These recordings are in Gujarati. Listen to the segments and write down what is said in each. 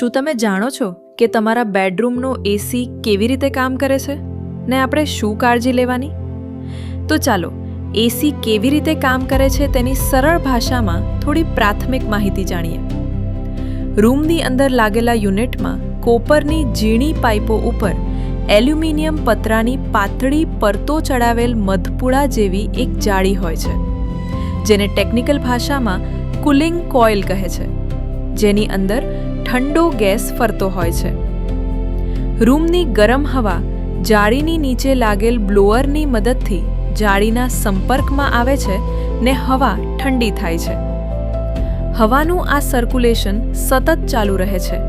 શું તમે જાણો છો કે તમારા બેડરૂમનો એસી કેવી રીતે કામ કરે છે ને આપણે શું કાળજી લેવાની? તો ચાલો એસી કેવી રીતે કામ કરે છે તેની સરળ ભાષામાં થોડી પ્રાથમિક માહિતી જાણીએ. રૂમની અંદર લાગેલા યુનિટમાં કોપરની ઝીણી પાઇપો ઉપર એલ્યુમિનિયમ પતરાની પાતળી પરતો ચડાવેલ મધપુડા જેવી એક જાળી હોય છે, જેને ટેકનિકલ ભાષામાં કુલિંગ કોઇલ કહે છે, જેની અંદર ઠંડો ગેસ ફરતો હોય છે. રૂમની ગરમ હવા જાળીની નીચે લાગેલ બ્લોઅરની મદદથી જાળીના સંપર્કમાં આવે છે ને હવા ઠંડી થાય છે. હવાનું આ સર્ક્યુલેશન સતત ચાલુ રહે છે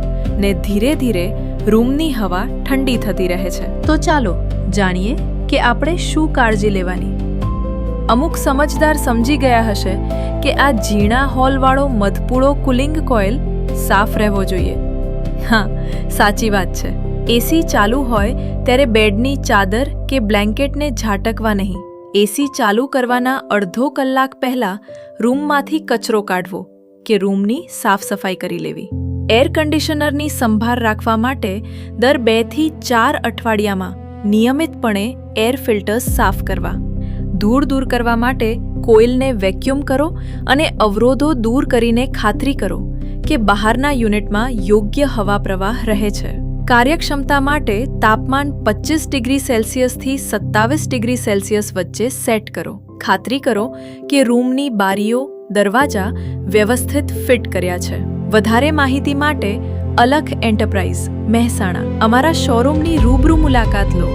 ને ધીરે ધીરે રૂમની હવા ઠંડી થતી રહે છે. તો ચાલો જાણીએ કે આપણે શું કાળજી લેવાની. અમુક સમજદાર સમજી ગયા હશે કે આ ઝીણા હોલવાળો મધપૂડો કુલિંગ કોઇલ સાફ રહેવો જોઈએ. હા, સાચી વાત છે. એસી ચાલુ હોય ત્યારે બેડની ચાદર કે બ્લેન્કેટને ઝાટકવા નહીં. એસી ચાલુ કરવાના અડધો કલાક પહેલા રૂમમાંથી કચરો કાઢવો કે રૂમની સાફ સફાઈ કરી લેવી. એર કન્ડિશનરની સંભાળ રાખવા માટે દર 2 થી 4 અઠવાડિયામાં નિયમિતપણે એર ફિલ્ટર્સ સાફ કરવા. ધૂળ દૂર કરવા માટે કોઇલને વેક્યુમ કરો અને અવરોધો દૂર કરીને ખાતરી કરો કે બહારના યુનિટમાં યોગ્ય હવા પ્રવાહ રહે છે. કાર્યક્ષમતા માટે તાપમાન 25 ડિગ્રી સેલ્સિયસથી 27 ડિગ્રી સેલ્સિયસ વચ્ચે સેટ કરો. ખાતરી કરો કે રૂમની બારીઓ, દરવાજા વ્યવસ્થિત ફિટ કર્યા છે. વધારે માહિતી માટે અલખ એન્ટરપ્રાઇઝ, મહેસાણા અમારા શોરૂમની રૂબરૂ મુલાકાત લો.